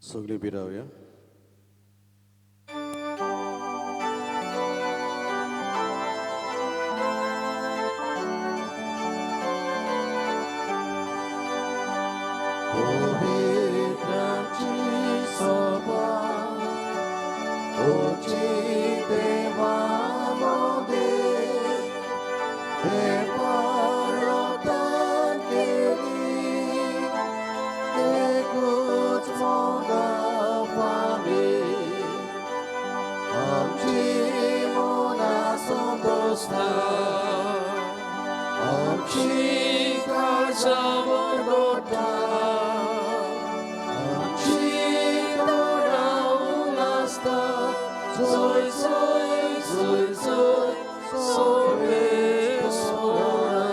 सगळी बिरावया. Powiedzcie słowa, oczy Dewa młody, Deparotan kieli, Dekut moga pami, Amci mona sondosta, Amci karza morgota, Soy, soy, soy, soy, soy sora.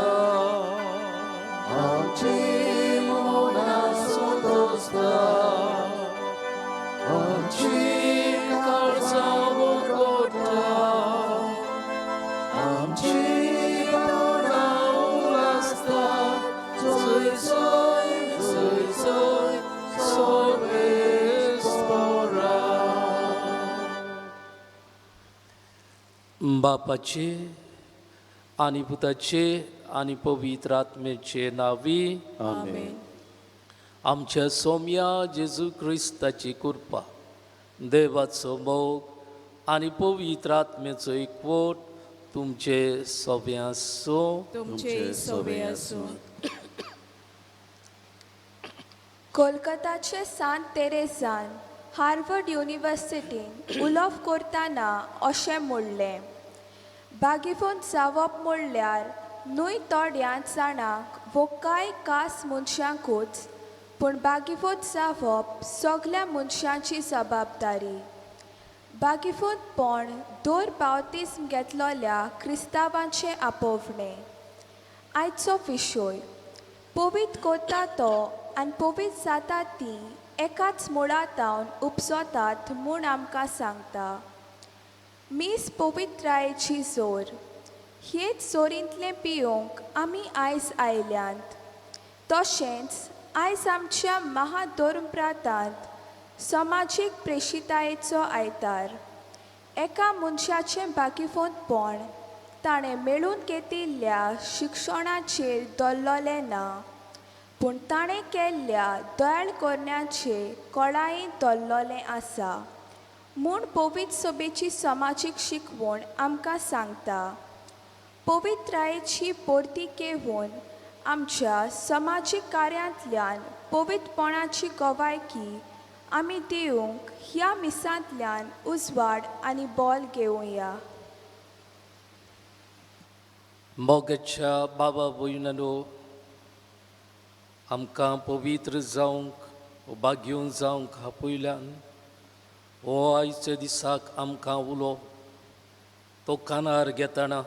Amci mona sondosta, amci karza morgota, amci dora ulasta. Soy, soy, soy, soy, soy sora. बापाचे आणि पुताचे आणि पवित्र आत्म्याचे नावी आमेन. आमच्या सौम्या जेजू ख्रिस्ताची कृपा, देवाचो मोग आणि पवित्र आत्म्याचो एकवट तुमचे सगळ्या असो. तुमचे सोबे असो. कोलकाताचे सांत तेरेसान हार्वर्ड युनिव्हर्सिटीन उलोव करतना अशें म्हणलें, बागीफोन जावप म्हणल्यार न्हय थोड्याच जाणांक वो कांय खास मनशांकूच, पूण बागीफोत जावप सगल्या मनशांची जबाबदारी. बागीफोतपण दोर बावतिस्म घेतलोल्या क्रिस्तांवांचें आपोवणें. आयचो विशय पवित्र कोता तो आनी पवित्र जाता ती एकाच मुळांतावन उपजतात म्हूण आमकां सांगता. मीस पवित्रायेची जोर, हेच जोरींतलें पिवंक आमी आयज आयल्यांत. तशेंच आयज आमच्या महाधर्मप्रांतांत समाजीक प्रेशितायेचो आयतार. एका मनशाचें बागीफोतपण ताणें मेळून घेतिल्ल्या शिक्षणाचेर दल्लोलें ना, पूण ताणें केल्ल्या दयाळ करण्याचेर कळायेन दल्लोलें आसा म्हूण पवित्र सभेची समाजीक शिकवण आमकां सांगता. पवित्रायेची परती घेवन आमच्या समाजीक कार्यांतल्यान पवित्रपणाची गोवायकी आमी दिवंक ह्या मिसांतल्यान उजवाड आनी बोल घेवया. मोगाच्या बाबा भयणानो, आमकां पवित्र जावंक भाग्यून जावंक आपयल्यान हो आयच्या दिसाक आमकां उलो तो कानार घेतना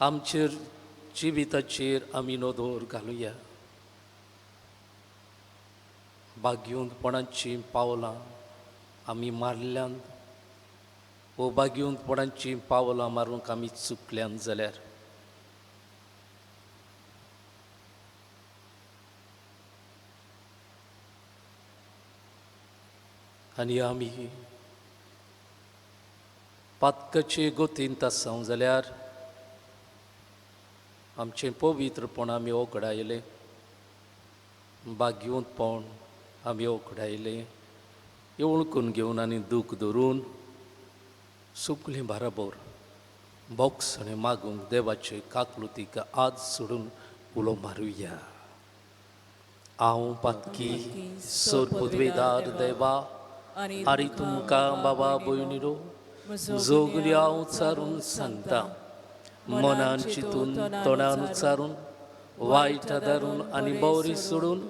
आमचेर जिविताचेर आमी नदर घालुया. भाग्यूंतपणाची पावलां आमी मारल्यांत, वो भाग्यूंतपणाची पावलां मारूंक आमी चुकल्यांत जाल्यार आनी आमी पातकाचे गोतींत आसां जाल्यार आमचें पवित्रपण आमी ओगडायलें, भाग्यूंतपण आमी ओगडायलें. येवळकून घेवन आनी दूख धरून सुकलीं बराबर बोगसणें मागूंक देवाचे काकलुतीक आज सोडून उलो मारुया. हांव पातकी सोर पदवेदार देवा आनी तुमकां बाबा भयणीरो जोगली हांव उच्चारून सांगता. मनान चिंतून तोंडान उच्चारून वायट आदारून आनी बवरी सोडून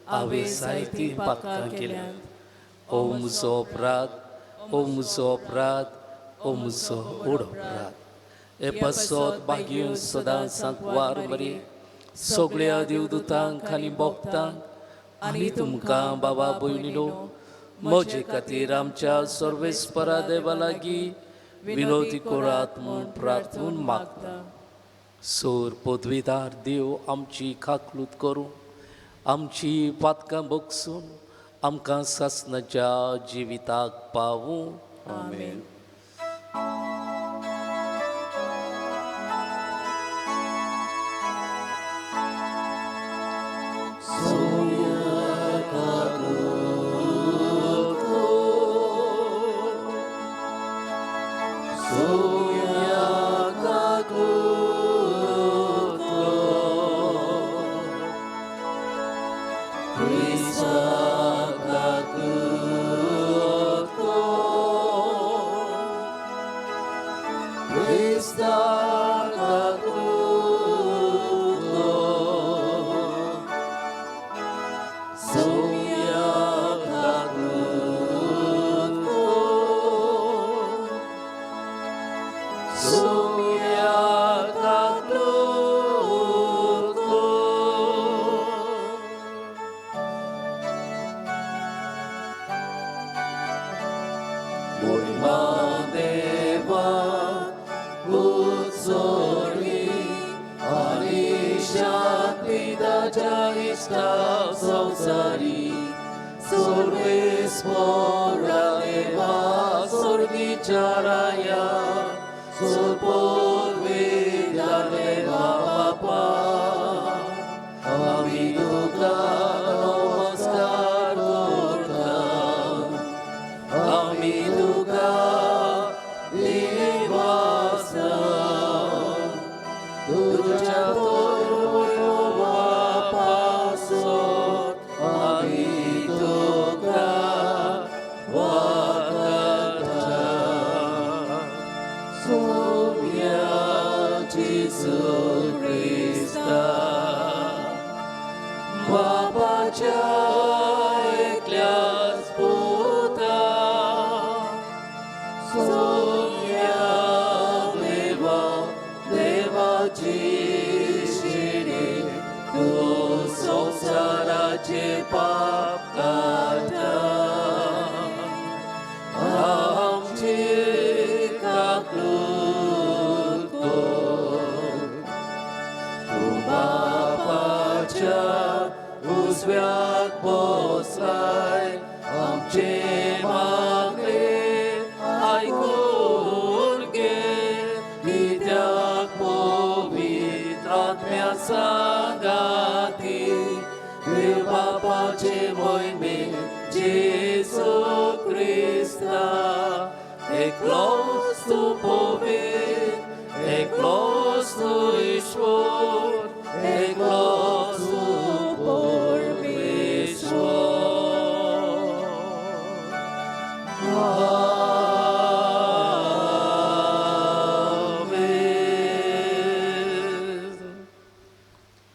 हांवें जायतीं पातकां केल्यात. ओ म्हजो अपराध, ओ म्हजो अपराध, ओ म्हजो व्हड अपराध. हे पासत भाग्यूं सदां सांकवार बरी सगळ्या देवदूतांक आनी भक्तांक आनी तुमकां बाबा भयणीनो म्हजे खातीर आमच्या सर्वेस्परा देवा लागीं विनोदी करात म्हूण प्रार्थून मागता. सोर पदवीदार देव आमची काकलूत करूं, आमची पातकां बगसून आमकां सासणाच्या जिविताक पावूं. आमेन.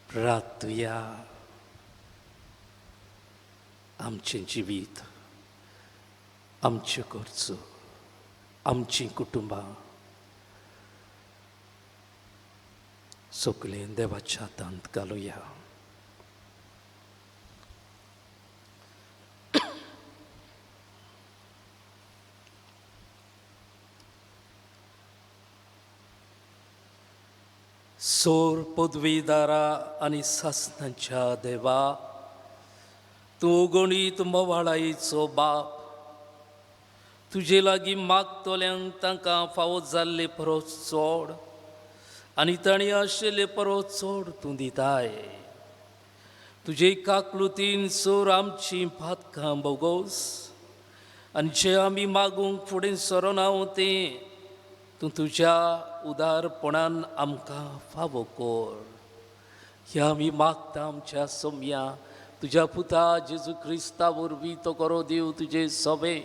प्रार्थुया. आमचें जिवीत, आमच्यो गरजो, आमचीं कुटुंबां सगळें देवाच्या हातांत घालुया. सोर पदवीदारा आनी सासणाच्या देवा, तूं गणीत मोवाळायेचो बाप, तुजे लागीं मागतल्यांक तांकां फावो जाल्ले परस चड आनी तांणी आशिल्ले परस चड तूं दिताय. तुजे काकलुतीन सोर आमची पातकां बोगोस आनी जे आमी मागूंक फुडें सरोना तें तूं तुज्या उदारपणान आमकां फावो कर. हें आमी मागता आमच्या सोम्या तुज्या पुता जेजू क्रिस्ता वरवीं तो बरो देव तुजे सोबे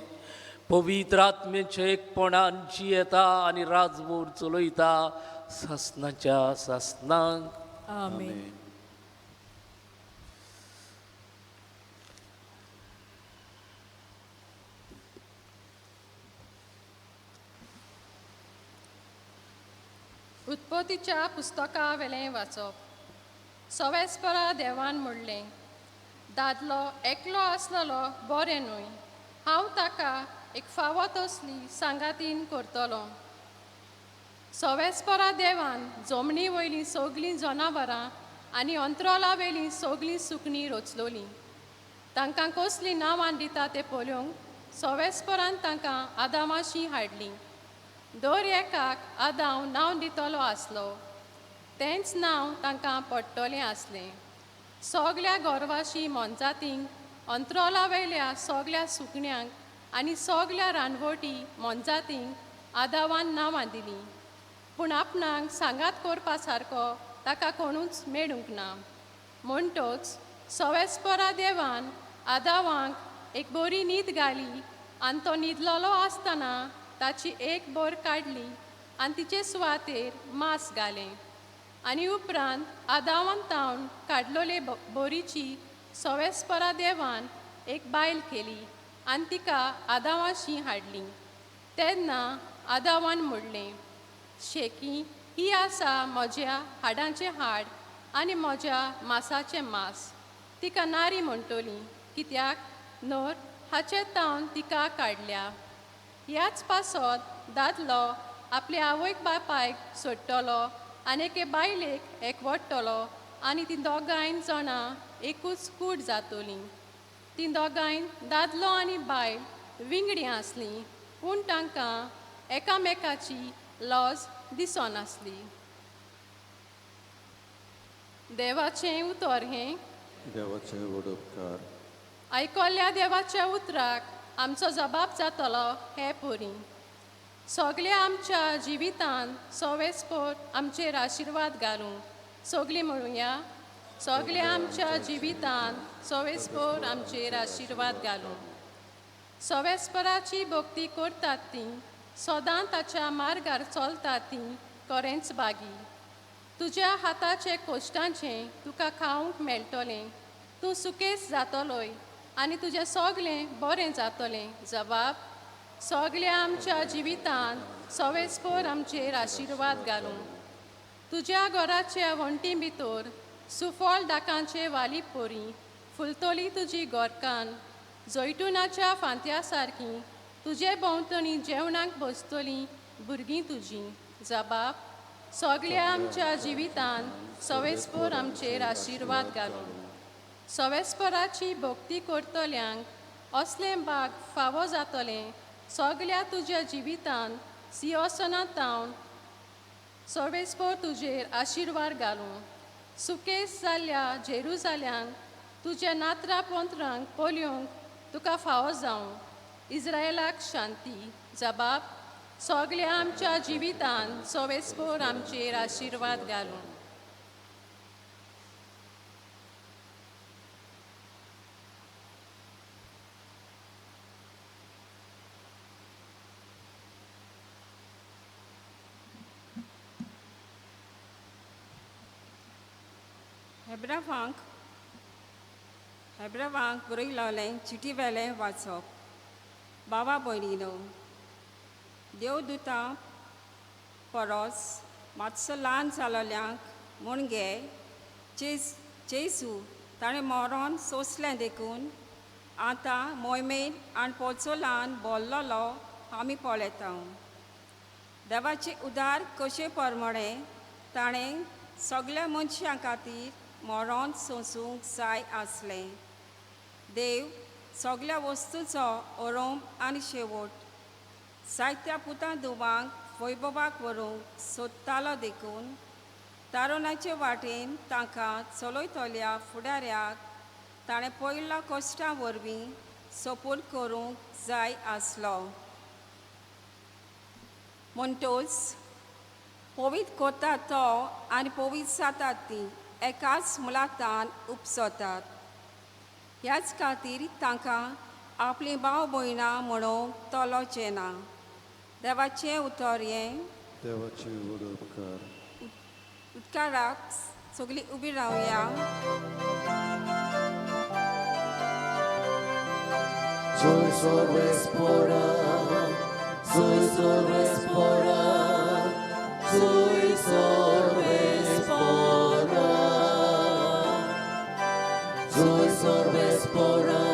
पवित्र आत्म्याच्या एकपणान जियेता आनी राजभर चलयता सासणाच्या सासणांक. आमेन. उत्पत्तीच्या पुस्तका वेलें वाचप. सवेस्परा देवान म्हणलें, दादलो एकलो आसलेलो बरें न्हय, हांव ताका एक फावो तसली सांगातीन करतलो. सवेस्परा देवान जमनी वयलीं सगळीं जनावरां आनी अंतराळा वेलीं सगळीं सुकणीं रचलोलीं. तांकां कसलीं नांवां दिता तें पळोवंक सवेस्परान तांकां आदामाशी हाडलीं. दर एकाक आदाम नांव दितलो आसलो, तेंच नांव तांकां पडटलें आसलें. सगल्या गोरवाशी मोनजातींक, अंत्रोला वयल्या सगल्या सुकण्यांक आनी सगल्या रानवटी मोनजातींक आदामान नांवां दिलीं. पूण आपणाक सांगात करपा सारको ताका कोणूच मेळूंक ना. म्हणटच सवेस्परा देवान आदामाक एक बरी न्हीद घाली आनी तो न्हिदलोलो आसतना ताची एक बोर काडली आनी तिचे सुवातेर मांस घालें. आनी उपरांत आदामान तावन काडलोले बोरीची सवेस्परा देवान एक बायल केली आनी तिका आदामाशी हाडली. तेन्ना आदामान म्हणलें, शेकी ही आसा म्हज्या हाडांचें हाड आनी म्हज्या मांसाचें मांस. तिका नारी म्हणटली, कित्याक नर हाचे तावन तिका काडल्या. ह्याच पासत दादलो आपल्या आवयक बापायक सोडटलो आनी एके बायलेक एकवडटलो आनी तीं दोगांय जाणां एकूच कूड जातलीं. तीं दोगांय दादलो आनी बायल विंगडी आसलीं, पूण तांकां एकामेकाची लज दिसनासली. देवाचें उतर हें. देवाचे वडोपकार. आयकल्ल्या देवाच्या उतराक आमचो जबाब जातलो हे परी. सगल्या आमच्या जिवितान सवेस्पर आमचेर आशिर्वाद घालूं. सगलीं म्हणुया, सगल्या आमच्या जिवितान सवेस्पर आमचेर आशिर्वाद घालूं. सवेस्पराची भक्ती करतात तीं, सदां ताच्या मार्गार चलतात तीं खरेंच बागी. तुज्या हाताचे कश्टांचें तुका खावंक मेळटलें. तूं सुकेस जातलोय आनी तुजें सगलें बरें जातलें. जबाब, सगल्या आमच्या जिवितान सवेस्पर आमचेर आशिर्वाद घालूं. तुज्या घराच्या वण्टी भितर सुफळ दाकांचे वाली पोरी फुलतली तुजी गोरकान. जैतुनाच्या फांत्या सारकीं तुजे भोंवतणी जेवणाक बसतलीं भुरगीं तुजीं. जबाब, सगल्या आमच्या जिवितान सवेस्पर आमचेर आशिर्वाद घालूं. सवेस्पराची भक्ती करतल्यांक असलें भाग फावो जातलें. सगल्या तुज्या जिवितान सिंहासनांत तावन सवेस्पर तुजेर आशिर्वाद घालूं. सुकेस जाल्ल्या जेरुजाल्यान तुज्या नात्रा पोंतरांक पोलयोंक तुका फावो जावं. इस्रायलाक शांती. जबाब, सगल्या आमच्या जिवितान सवेस्पर आमचेर आशिर्वाद घालूं. हेब्रावांक बरयलोलें चिटी वेलें वाचप. बाबा भयणीनो, देवदूतां परस मातसो ल्हान जालोल्यांक म्हूण गे जेजू ताणें मरोन सोंसलें देखून आतां मोयमेन आनी पोचोलान बोल्लोलो आमी पळयता. देवाचे उदार कशे परमणे ताणें सगल्या मनशां खातीर मरोन सोंसूंक जाय आसलें. देव सगल्या वस्तूचो आरंभ आनी शेवट जायत्या पुतां दुवांक वैभवाक व्हरूंक सोदतालो देखून तारुणाचे वाटेन तांकां चलयतल्या फुडाऱ्याक ताणें पयल्या कश्टां वरवीं सपोर्ट करूंक जाय आसलो. म्हणटच पवित्र कोता तो आनी पवित्र जातात तीं एकाच मुलातान उपसतात. ह्याच खातीर तांकां आपली भाव भयणां म्हणूंक तोलोचें ना. देवाचें उतर हें. देवाचे वडोपकार. उदकाराक सगळीं उबी रावया. Soy sovespora, soy sovespora, soy sovespora, soy sovespora,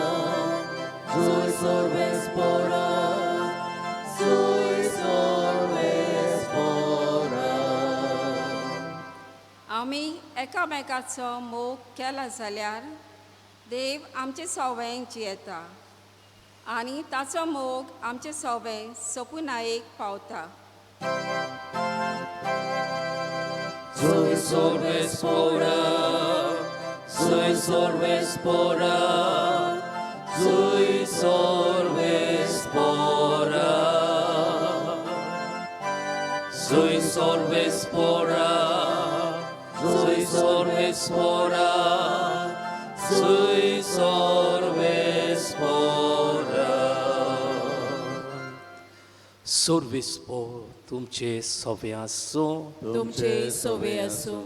soy sovespora, soy sovespora. आमी एकामेकाचो मोग केला जाल्यार देव आमचे सवयेंक जियेता आनी ताचो मोग आमचे सवय सपुनायेक पावता. Sui sorbes spora, sui sorbes spora, sui sorbes spora, sui sorbes spora, sui sorbes spora, sui sorbes spora. सोर्वेस्पो तुमचे सवे आसो. तुमचे सोवे असो.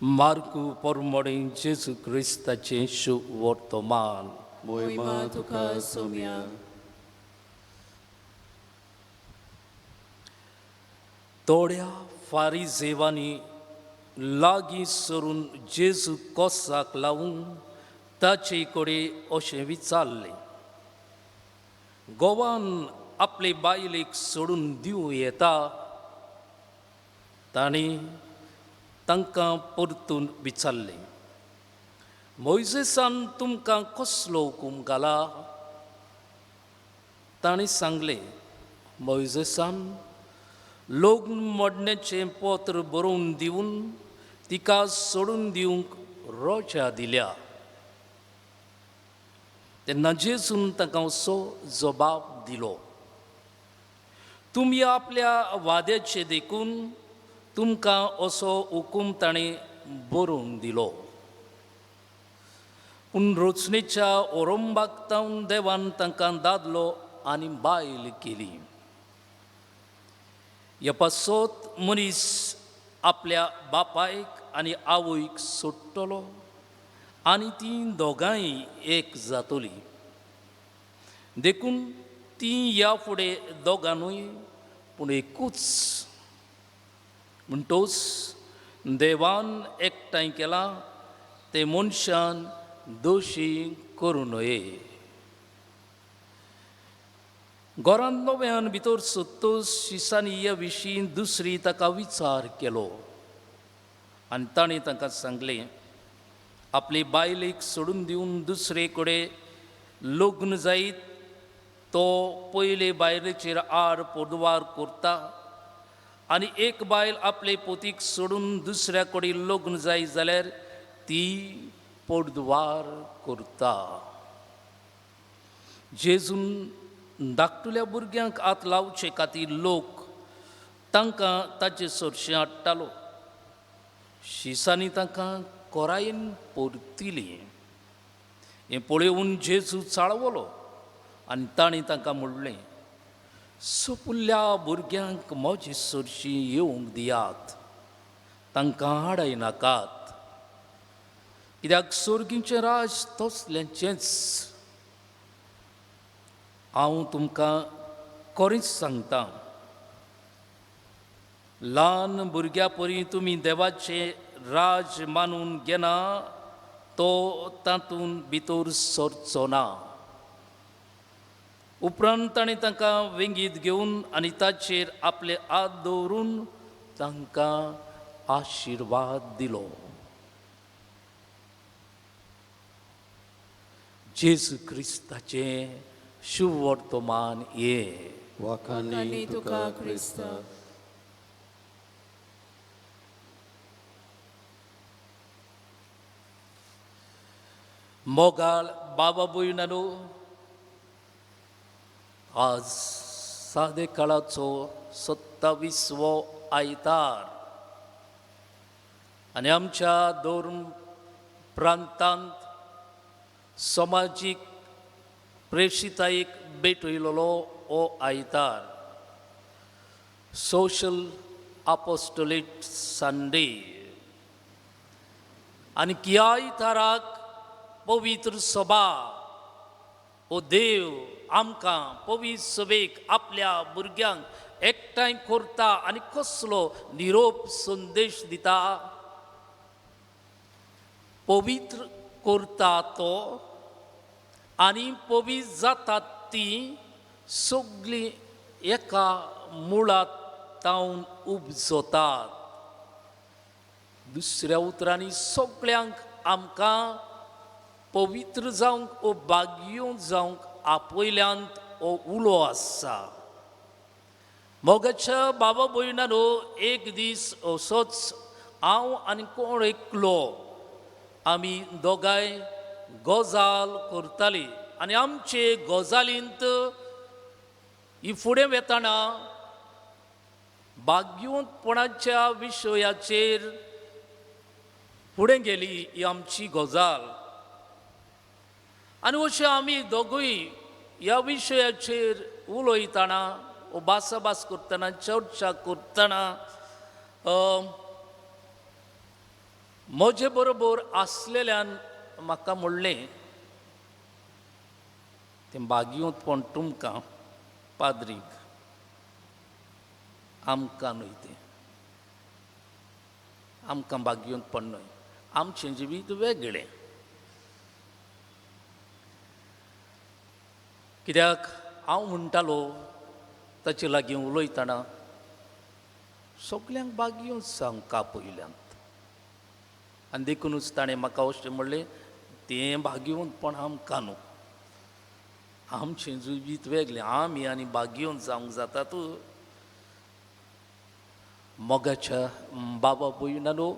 मार्कू पोरमोडे जेजू क्रिस्ताचे शुभ वर्तमान. मोहिमा तुका सोम्या. थोड्या फारिजेवांनी लागीं सरून जेजू कोसाक लावून ताचे कडेन अशें विचारलें, गोवान आपले बायलेक सोडून दिवं येता? तांणी तांकां परतून विचारलें, मोइजेसान तुमकां कसलो हुकूम घाला? तांणी सांगलें, मोइजेसान लग्न मोडण्याचें पत्र बरोवन दिवन तिका सोडून दिवंक रोजा दिल्या. तेन्ना जेजून ताका असो जबाब दिलो, तुमी आपल्या वाद्याचे देखून तुमकां असो हुकूम ताणें बरोवन दिलो. पूण रचनेच्या औरंगाबादांत देवान तांकां दादलो आनी बायल केली. ह्या पासत मनीस आपल्या बापायक आनी आवयक सोडटलो आनी तीं दोगांय एक जातलीं. देखून तीं ह्या फुडें दोगांनूय पूण एकूच. म्हणटोच देवान एकठांय केलां तें मनशान दोशी करूं नये. घरांत नव्यान भितर सोदतोच शिसांनी ह्या विशीं दुसरी ताका विचार केलो आनी ताणें तांकां सांगलें, आपले बायलेक सोडून दिवन दुसरे कडेन लग्न जायत तो पयले बायलेचेर आड पोदवार करता आनी एक बायल आपले पोतीक सोडून दुसऱ्या कडेन लग्न जायत जाल्यार ती पोदवार करता. जेजून धाकटुल्या भुरग्यांक हात लावचे खातीर लोक तांकां ताचे सरशें हाडटालो. शिसांनी तांकां कोरायेन परतिलीं. हें पळोवन जेजू चाळवलो आनी ताणें तांकां म्हणलें, सोपुल्ल्या भुरग्यांक म्हजी सरशीं येवंक दियात, तांकां हाडय नाकात, कित्याक सर्गीचें राज तसल्यांचेंच. हांव तुमकां खरेंच सांगतां, ल्हान भुरग्या परी तुमी देवाचें राज मानून घेना तो तातूंत भितर सरचो ना. उपरांत ताणें तांकां वेंगीत घेवन आनी ताचेर आपले हात दवरून तांकां आशिर्वाद दिलो. जेजू क्रिस्ताचें शुभ वर्तमान हे. वखाणी तुका क्रिस्त. मोगाळ बाबा भयणानो, आज सादे काळाचो 27वो आयतार आनी आमच्या धर्म प्रांतांत समाजीक प्रेशितायेक भेटयलोलो हो आयतार. Social apostolate Sunday. आनी ह्या आयताराक पवित्र सभा हो देव आमकां पवित्र सभेक आपल्या भुरग्यांक एकठांय करता आनी कसलो निरोप संदेश दिता. पवित्र करता तो आनी पवित्र जातात तीं सगळीं एका मुळांत तावन उपजतात. दुसऱ्या उतरांनी सगळ्यांक आमकां पवित्र जावंक ओ भाग्योंत जावंक आपयल्यांत ओ उलो आसा. मोगाच्या बाबा भयणानो, एक दीस असोच हांव आनी कोण एकलो आमी दोगांय गजाल करतालीं आनी आमचे गजालींत ही फुडें वेताना भाग्योंतपणाच्या विशयाचेर फुडें गेली ही आमची गजाल. आनी अशें आमी दोगूय ह्या विशयाचेर उलयतना ओ भासाभास करतना चर्चा करतना म्हजे बरोबर आसलेल्यान म्हाका म्हणलें तें भाग्योंतपण तुमकां पाद्रीक आमकां न्हय, तें आमकां भाग्योंतपण न्हय, आमचें जिवीत वेगळें. कित्याक हांव म्हणटालो ताचे लागीं उलयतना सगल्यांक भाग्योंत सांगता पयल्यांत. आनी देखूनच ताणें म्हाका अशें म्हणलें तें भाग्योंतपण आमकां न्हू, आमचें जिवीत वेगळें, आमी आनी भाग्योंत जावंक जातात. मोगाच्या बाबा भयणानो,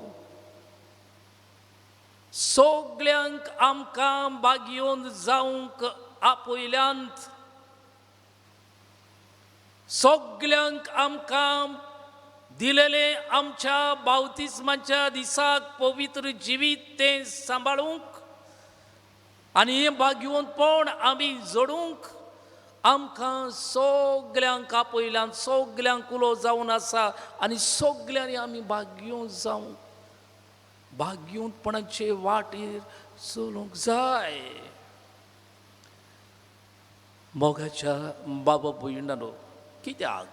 सगल्यांक आमकां भाग्योंत जावंक आपयल्यांत, सगल्यांक आमकां दिलेले आमच्या बावतिस्माच्या दिसाक पवित्र जिवीत तें सांबाळूंक आनी हें भाग्योंतपण आमी जडूंक आमकां सगल्यांक आपयल्यांत, सगल्यांक उलो जावन आसा आनी सगल्यांनी आमी भाग्योंत जावंक, भाग्योंतपणाचे वाटेर चलूंक जाय. मोगाच्या बाबा भयणानो, कित्याक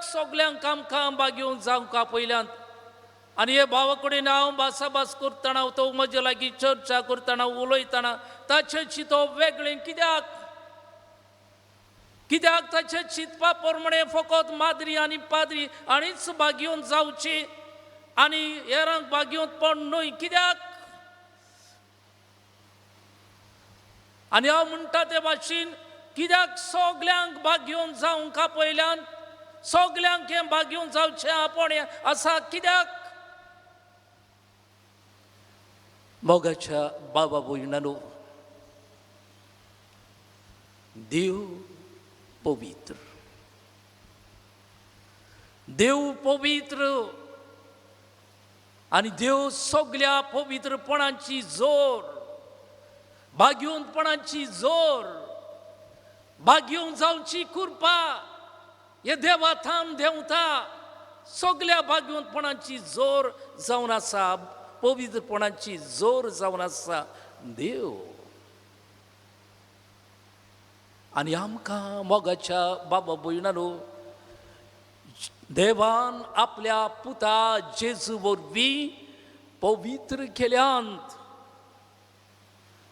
सगल्यांक आमकां भाग्योंत जावंक आपयल्यांत आनी हे भावा कडेन हांव भासाभास करतना, तो म्हजे लागीं चर्चा करतना उलयतना ताचें चिंतप वेगळें. कित्याक ताचें चिंतपा प्रमाणें फकत माद्री आनी पाद्री हांणीच भाग्योंत जावची आनी हेरांक भाग्योंतपण न्हय. कित्याक आनी हांव म्हणटा ते भाशेन कित्याक सगल्यांक भाग्योंत जावंक आपयल्यांत, सगल्यांक हें भाग्योंत जावचें आपणें आसा. कित्याक मोगाच्या बाबा भयणानो, देव पवित्र, देव पवित्र आनी देव सगल्या पवित्रपणाची जोर, भाग्योंतपणाची जोर, भाग्योंत जावची कृपा हे देवाथान देंवता. सगल्या भाग्योंतपणाची जोर जावन आसा, पवित्रपणाची जोर जावन आसा देव. आनी आमकां मोगाच्या बाबा भयणानो, देवान आपल्या पुता जेजू वरवीं पवित्र केल्यांत.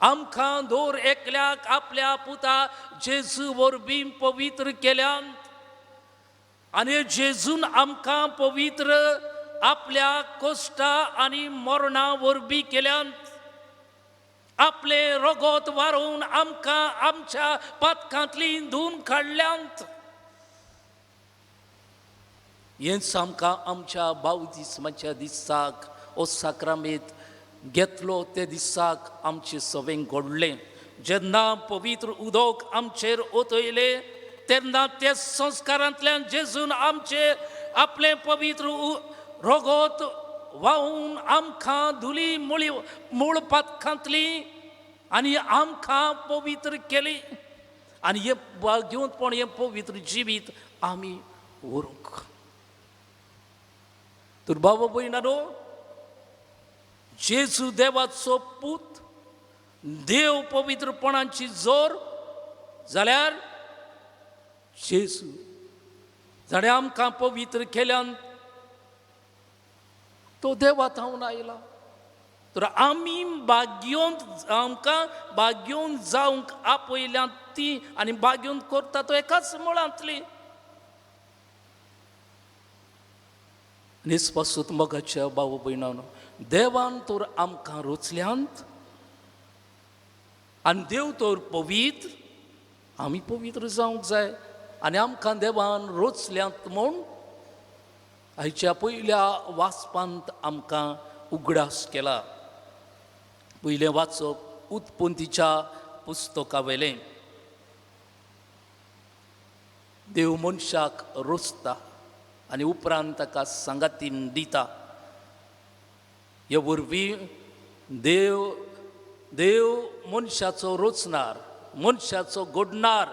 आमकां दर एकल्याक आपल्या पुता जेजू वरवीं पवित्र केल्यांत आनी जेजून आमकां पवित्र आपल्या कोश्टा आनी मरणा वरवीं केल्यांत. आपले रगत व्हारोवन आमकां आमच्या पातकांतली धुवन काडल्यांत. हेंच आमकां आमच्या बावतिस्माच्या दिसाक हो साक्रामेंत घेतलो ते दिसाक आमचे सवें घडलें. जेन्ना पवित्र उदक आमचेर ओतयलें तेन्ना ते संस्कारांतल्यान जेजून आमचे आपले पवित्र रगत व्हांवून आमकां धुली मूळ पातकांतली आनी आमकां पवित्र केली. आनी हे भाग्योंतपण, हें पवित्र जिवीत आमी व्हरूंक. तर बाबा भयणानो, जेजू देवाचो पूत, देव पवित्रपणाची जोर जाल्यार जेजू जाणें आमकां पवित्र केल्यान तो देवात हांव आयला. तर आमी भाग्योंत, आमकां भाग्योंत जावंक आपयल्यांत ती आनी भाग्योंत करता तो एकाच मुळांतली. निस्पासूत मोगाच्या भाव भयणांनो, देवान तर आमकां रोचल्यांत आनी देव तर पवित्र, आमी पवित्र जावंक जाय आनी आमकां देवान रोचल्यांत म्हूण आयच्या पयल्या वाचपांत आमकां उगडास केला. पयलें वाचप उत्पत्तीच्या पुस्तका वयलें. देव मनशाक रोचता आनी उपरांत ताका सांगातीन दिता. ह्या वरवीं देव मनशाचो रोचणार, मनशाचो घडणार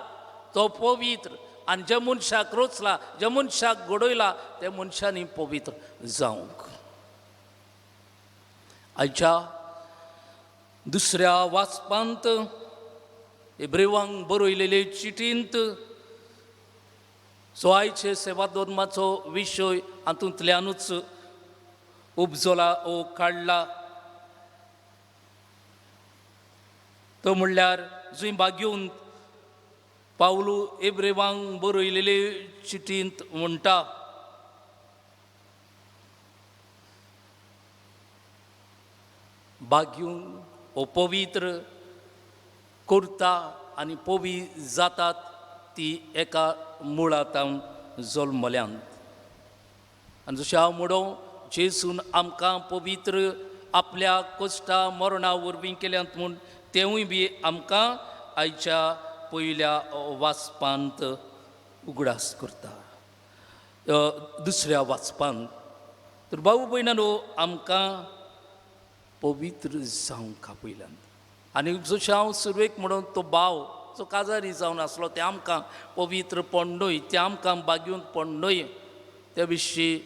तो पवित्र, आनी ज्या मनशाक रोचला, ज्या मनशाक घडयला त्या मनशांनी पवित्र जावंक. आयच्या दुसऱ्या वाचपांत इब्रिवांक बरयलेले चिटींत सो आयचे सेवा धर्माचो विशय हातूंतल्यानूच उपजला ओ काडला. तो म्हणल्यार जंय बागेऊन पावलू इब्रिवांक बरयलेले चिटींत म्हणटा, बागेऊन ओ पवित्र करता आनी पवित्र जातात ती एका मुळांतावन जल्मल्यांत. आनी जशें हांव म्हणो, जेजून आमकां पवित्र आपल्या कश्टा मरणा वरवीं केल्यांत म्हूण तेवूय बी आमकां आयच्या पयल्या वाचपांत उगडास करता. दुसऱ्या वाचपांत तर भाऊ भयणांनो आमकां पवित्र जावंक पयल्यान. आनी जशें हांव सुरवेक म्हणून तो भाव जो काजारी जावन आसलो ते आमकां पवित्रपण न्हय, ते आमकां बागेवंतपण न्हय, त्या विशीं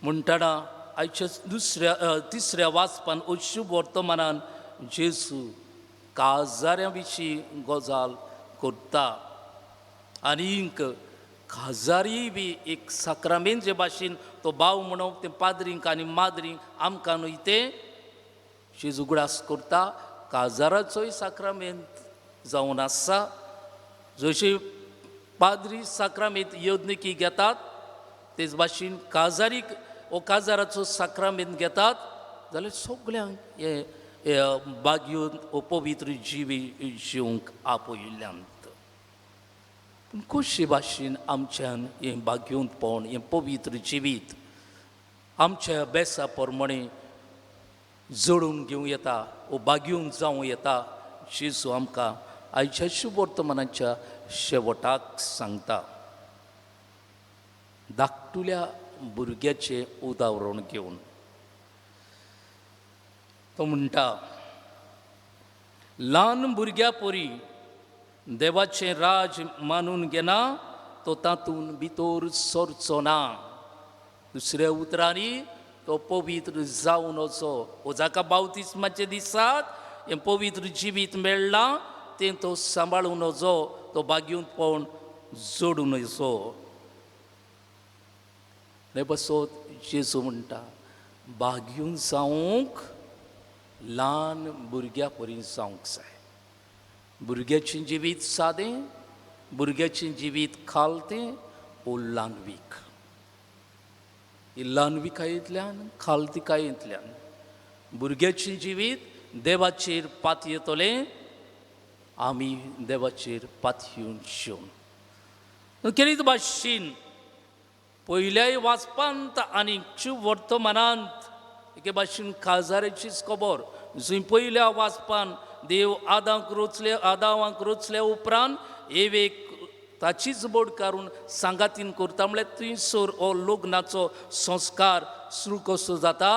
म्हणटना आयच्या तिसऱ्या वाचपान अशुभ वर्तमानान जेजू काजाऱ्या विशीं गजाल करता. आनीक काजारी बी एक साक्रामेंत जे भाशेन तो भाव म्हणप ते पाद्रींक आनी माद्रींक आमकां न्हय तें जेजू उगडास करता. काजाराचोय साक्रामेंत जावन आसा. जशी पाद्री साक्रामेंत यज्ञकी घेतात तेच भाशेन काजारीक वो काजाराचो साक्रामेंत घेतात जाल्यार सगल्यांक हे बागेऊन वो पवित्र जिवी जिवंक आपयल्यांत. पूण कशे भाशेन आमच्यान हें बागेवंतपण, हें पवित्र जिवीत आमच्या बेसा प्रमाणे जोडून घेवं येता वो बागेवंक जावं येता, जेजू आमकां आयच्या शुभ वर्तमानाच्या शेवटाक सांगता. धाकटुल्या भुरग्याचें उदाहरण घेवन तो म्हणटा, ल्हान भुरग्या परी देवाचें राज मानून घेना तो तातूंत भितर सरचो ना. दुसऱ्या उतरांनी तो पवित्र जावन वचो. जाका बावतिस्माचे दिसात हें पवित्र जिवीत मेळ्ळां तें तो सांबाळून वचो, तो बागेवंतपण जोडून वचो. हे बसोत जेजू म्हणटा बागेवंत जावंक ल्हान भुरग्या परी जावंक जाय. भुरग्याचें जिवीत सादें, भुरग्याचें जिवीत खालतें वो ल्हानवीक. ही ल्हानविकायेंतल्यान खालतिकायेंतल्यान भुरग्याचें जिवीत देवाचेर पातयेतलें, आमी देवाचेर पातयेवन जिवन. केरीत भाशेन पयल्याय वाचपांत आनी शुभ वर्तमानांत एके भाशेन काजाऱ्याचीच खबर. जंय पयल्या वाचपान देव आदावांक रोचल्या उपरांत एवेक ताचीच बोड कारून सांगातीन करता. म्हळ्यार थंयसर हो लग्नाचो संस्कार सुरू कसो जाता,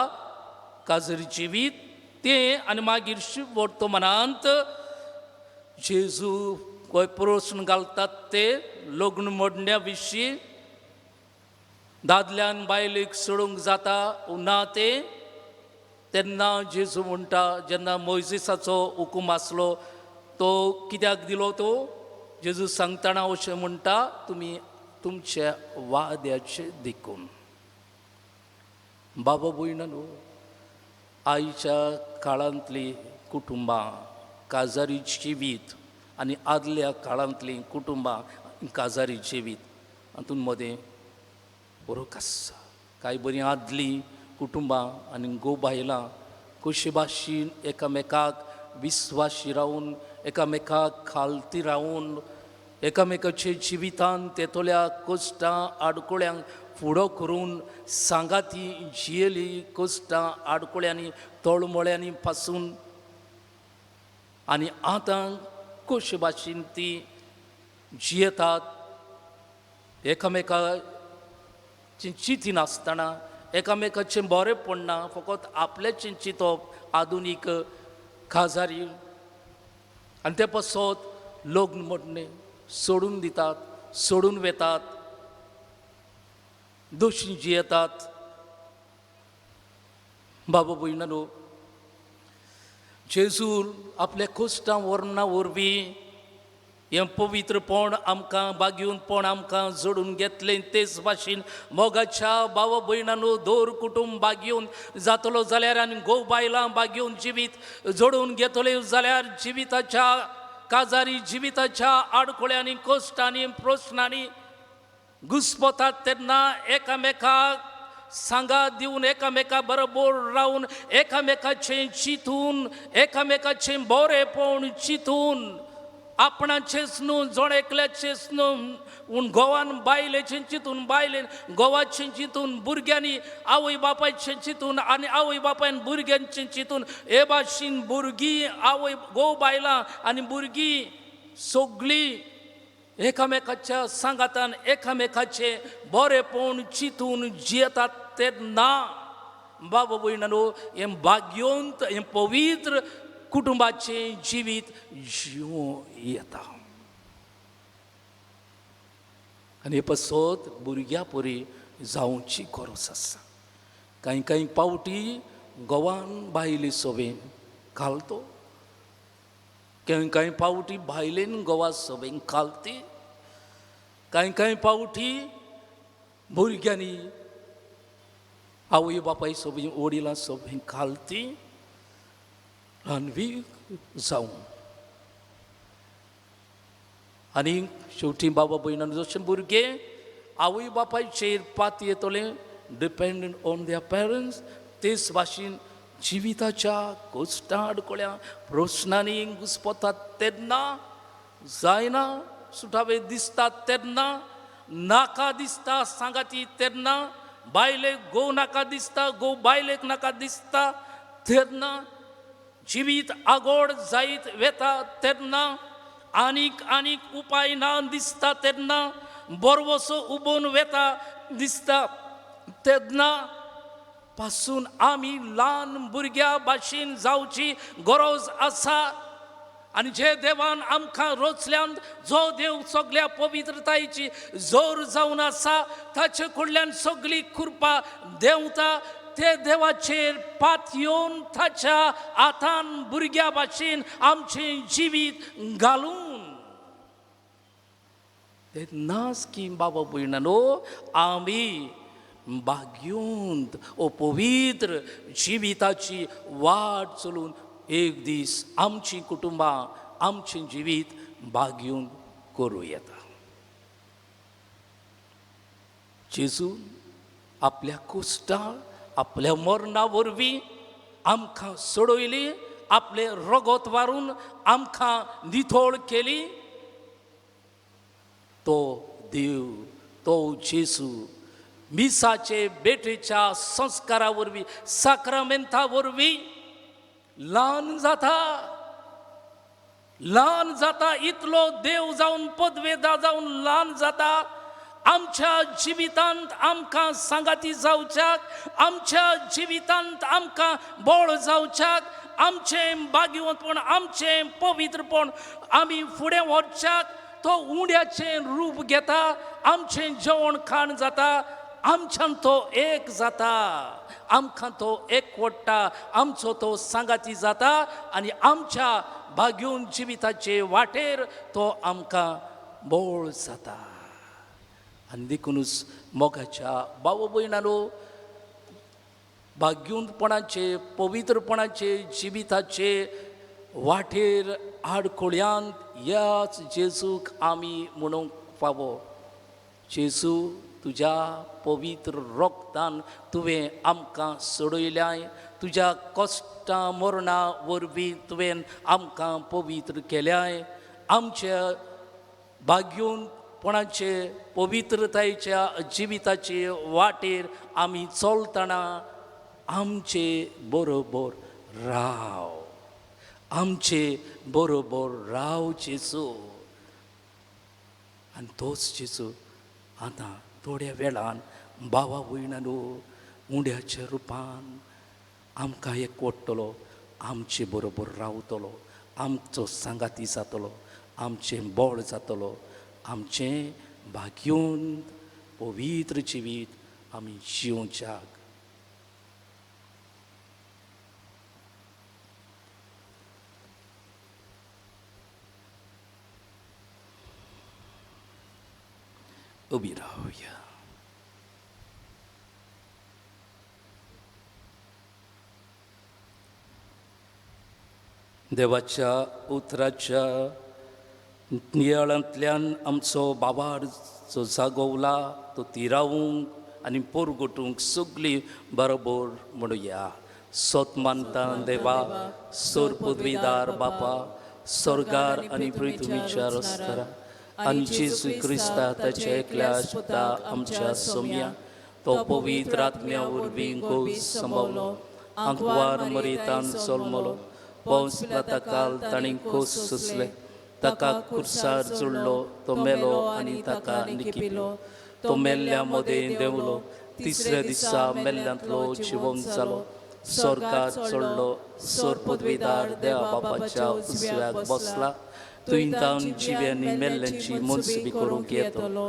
काजरी जिवीत तें. आनी मागीर शुभ वर्तमानांत जेजू खंय प्रस्न घालतात ते लग्न मोडण्या विशीं. दादल्यान बायलेक सोडूंक जाता ना तें. तेन्ना जेजू म्हणटा, जेन्ना मोइजेसाचो हुकूम आसलो तो कित्याक दिलो तो, जेजू सांगतना अशें म्हणटा, तुमी तुमच्या वाद्याचे देखून. बाबा भयणांनो, आयच्या काळांतली कुटुंबां काजारी जिवीत आनी आदल्या काळांतलीं कुटुंबां काजारी जिवीत हातूंत मदें फरक आसा. कांय बरीं आदलीं कुटुंबां आनी घोव बायलां कशे भाशेन एकामेकाक विस्वासी रावन एकामेकाक खालती रावन एकामेकाचे जिवितांत तेतोल्या कश्टां आडकोळ्यांक फुडो करून सांगाती जियेली कश्टां आडकोळ्यांनी तळमळ्यांनी पासून आनी आतां कशे भाशेन ती जियेतात एकामेकाचें चिंती नासतना एकामेकाचें बरें पडना फकत आपलेचें चिंतप आधुनीक काजारी आनी ते पासत लग्न म्हणणे सोडून दितात सोडून वेतात दोशी जियेतात बाबा भयणानो जेजून आपल्या कश्टां वर्णा वरवीं हें पवित्रपण आमकां बागेवनपण आमकां जोडून घेतलें तेच भाशेन मोगाच्या भावा भयणांनो दोर कुटुंब बागेवन जातलो जाल्यार आनी घोव बायलां बागेवन जिवीत जोडून घेतले जाल्यार जिविताच्या काजारी जिविताच्या आडकोळ्यांनी कश्टांनी प्रश्नांनी घुस्पतात तेन्ना एकामेकाक सांगात दिवन एकामेका बरोबर रावन एकामेकाचें चिंतून एकामेकाचें बरेंपण चिंतून आपणाचेच न्हू जोडेकल्याचेच न्हू पूण गोवान बायलेचें चिंतून बायलेन गोवाचें चिंतून भुरग्यांनी आवय बापायचें चिंतून आनी आवय बापायन भुरग्यांचें चिंतून हे भाशेन भुरगीं आवय घोव बायलां आनी भुरगीं सगळीं एकामेकाच्या सांगातान एकामेकाचें बरेंपण चिंतून जियेतात तेन्ना बाबा भयणांनो हें भाग्यवंत हें पवित्र कुटुंबाचें जिवीत जिवूं येता आनी हे पासत भुरग्यां परी जावची गरज आसा कांय पावटी गोवान बायले सभेन घालतो कांय पावटी बायलेन गोवा सभेन घालती कांय पावटी भुरग्यांनी आवय बापाय सभेन वडिलां सभेन घालती रानवी जावं आनी शेवटी बाबा भयणांनो जशें भुरगे आवय बापायचेर पात येतले डिपेंडंट ऑन देयर पेरंट्स तेच भाशेन जिविताच्या कश्टां आडकोळ्या प्रश्नांनी घुस्पतात तेन्ना जायना सुटावे दिसतात तेन्ना नाका दिसता सांगाती तेन्ना बायलेक घोव नाका दिसता घोव बायलेक नाका दिसता तेन्ना जिवीत आगोड जायत वेता तेन्ना आनीक उपाय ना दिसता तेन्ना बरवसो उबोवन वेता दिसता तेन्ना पासून आमी ल्हान भुरग्या भाशेन जावची गरज आसा आनी जे देवान आमकां रचल्यान जो देव सगळ्या पवित्रतायेची जोर जावन आसा ताचे कडल्यान सगळी कृपा देंवता ते देवाचेर पात येवन ताच्या हातान भुरग्या भाशेन आमचें जिवीत घालून तेन्नाच की बाबा भयणांनो आमी भाग्यवंत ओ पवित्र जिविताची वाट चलून एक दीस आमची कुटुंबां आमचें जिवीत भाग्यवन करूं येता जेजू आपल्या कश्टां आपल्या मरणा वरवीं आमकां सोडयली आपले रगत वारून आमकां नितोळ केली तो देव तो जेजू मिसाचे बेटेच्या संस्कारा वरवीं साक्रामेंता वरवीं ल्हान जाता इतलो देव जावन पदवेदा जावन ल्हान जाता आमच्या जिवितांत आमकां सांगाती जावच्याक आमच्या जिवितांत आमकां बळ जावच्याक आमचें भाग्यवंतपण आमचें पवित्रपण आमी फुडें व्हरच्याक तो उंड्याचें रूप घेता आमचें जेवण खाण जाता आमच्यान तो एक जाता आमकां तो एकवटा आमचो तो सांगाती जाता आनी आमच्या भाग्यवन जिविताचे वाटेर तो आमकां बळ जाता आनी देखूनच मोगाच्या भाव भयणांनो भाग्यवंतपणाचे पवित्रपणाचे जिविताचे वाटेर आडखोळ्यांत ह्याच जेजूक आमी म्हणूंक फावो जेजू तुज्या पवित्र रोगतान तुवें आमकां सोडयल्याय तुज्या कश्टां मरणा वरवीं तुवें आमकां पवित्र केल्याय आमच्या भाग्योनपणाचे पवित्रतायेच्या जिविताचे वाटेर आमी चलतना आमचे बरोबर राव आमचे बरोबर राव जेजू आनी तोच जेजू आतां थोड्या वेळान बाबा वयणानो उंड्याच्या रुपान आमकां एकवटतलो आमचे बरोबर रावतलो आमचो सांगाती जातलो आमचें बळ जातलो आमचें भाग्योन पवित्र जिवीत आमी जिवच्याक उबी रावया. देवाच्या उतराच्या नियाळांतल्यान आमचो बाबार जो जागोवला तो तिरावूंक आनी पोरगोटूंक सगळी बरोबर म्हणुया. सोत मानता देवा सोर पदवीदार बापा स्वर्गार आनी पृथ्वीच्या रस्त्यार आनी जेजू क्रिस्ता ताच्या एकल्या सुद्दा आमच्या सोम्या तो पवित्र आत्म्या वरवीं घोस संभवलो आंकवार मरितान जल्मलो पौस काल ताणी खोस सुचले ताका खुर्सार जुळलो तो मेलो आनी ताका निकिलो तो मेल्ल्या मदें देंवलो तिसऱ्या दिसा मेल्ल्यांतलो जिवंत जालो स्वर्गात चडलो सोर पदवीदार देवा बापाच्या उजव्याक बसला तुयंतान जिव्यांनी मेल्ल्यांची मोनसुबी करूंक येतलो.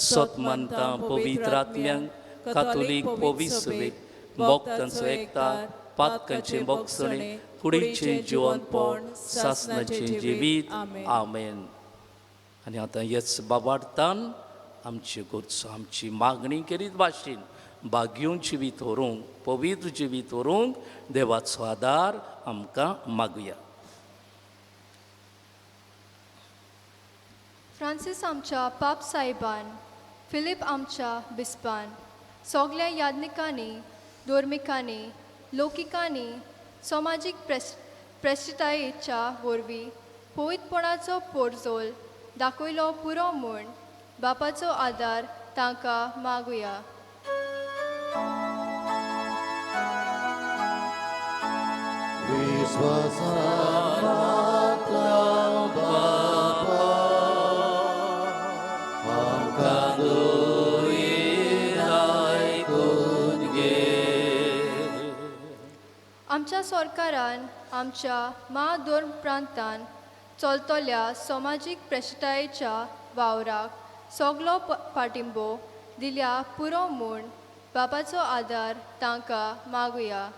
सोत मानता पवित्र आत्म्यांक कातोलीक पवित्र भक्तांचो एकतार पातकांचे मोगसणे कुडीचें जिवंतपण सासणाचें जिवीत आमेन. आनी आतां हेच बाबार्थान आमचे गोरचो आमची मागणी करीत भाशेन भाग्योन जिवीत व्हरूंक पवित्र जिवीत व्हरूंक देवाचो आदार आमकां मागुया. फ्रांसीस आमच्या पाप साहेबान फिलीप आमच्या बिस्पान सगल्या याज्ञिकांनी धोर्मिकांनी लौकिकांनी समाजीक प्रेस्टितायेच्या वरवीं पवित्रपणाचो पोरजोल दाखयलो पुरो म्हूण बापाचो आदार तांकां मागुया. आमच्या सरकारान आमच्या महादोर्म प्रांतान चलतल्या समाजीक प्रेस्टितायेच्या वावराक सगलो पाठिंबो दिल्या पुरो म्हूण बापाचो आदार तांकां मागुया.